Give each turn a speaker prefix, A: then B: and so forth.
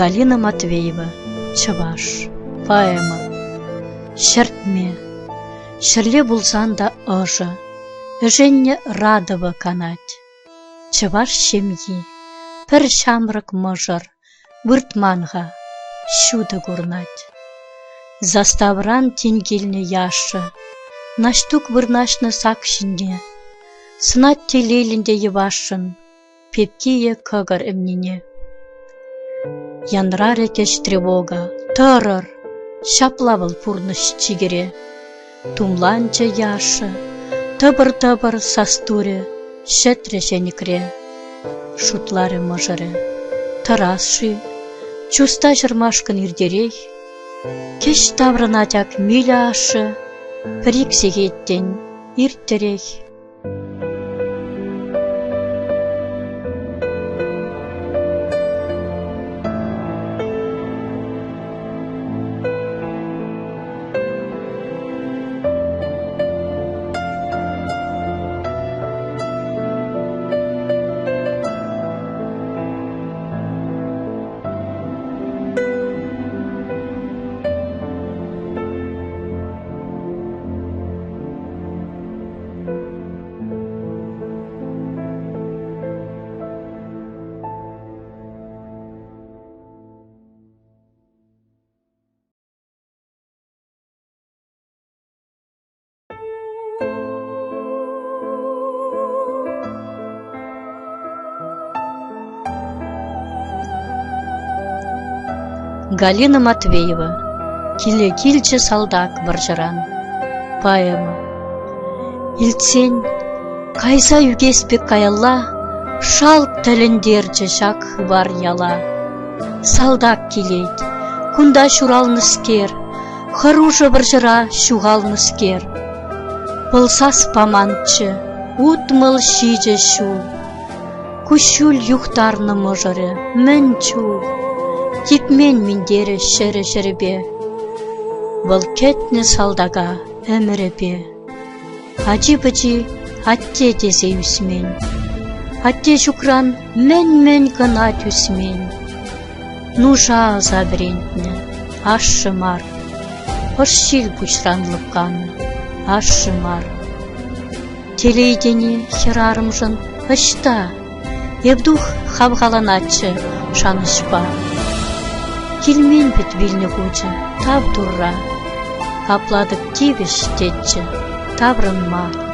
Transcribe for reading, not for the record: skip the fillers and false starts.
A: Галина Матвеева, Чаваш. Поэма. Шертме. Шерле булсан да ыжы, Женне радова канать. Чаваш семьи, пір шамрак мыжыр, Выртманға, шуды гурнать. Заставран тенгелне яшы, Наштук вырнашны сакшинне, Сынат телелінде евашын, Пепкие кыгыр эмнене. Янрар екеш тревога, тырыр, Шаплавыл пурныш чигере. Тумланча яшы, тыбыр-тыбыр састуре, Шетре женікре. Шутлары мыжыры, тарасши, Чуста жырмашкын ирдерей, Кеш таврынатяк миля ашы, Пірік сегеттен ирттерей. Галина Матвеева, Киле-килче салдак варжыран. Поэма. Илтсен, кайса югеспек каялла, Шалт тәліндерче шак бар яла. Салдак келейд, кунда шуралныскер, Хыружы варжыра шуғалныскер. Пылсас памантчы, утмыл шиже шу, Кушул юхтарны мыжыры, мінчу. Типмен миндері шірі-шірібе, Бұл кетні салдага әмірібе. Ачи-бачи атте десе үсмен, Атте шукран мен-мен гына түсмен. Нужа забрентні, ашшымар, Ошшил бушранлыққаны, ашшымар. Телейдені херарымжын ышта, Евдух хавғаланачы шанышпа. Килмен бит вильне хучы, тап турра, Апладык тивиш тетчі, таврынма.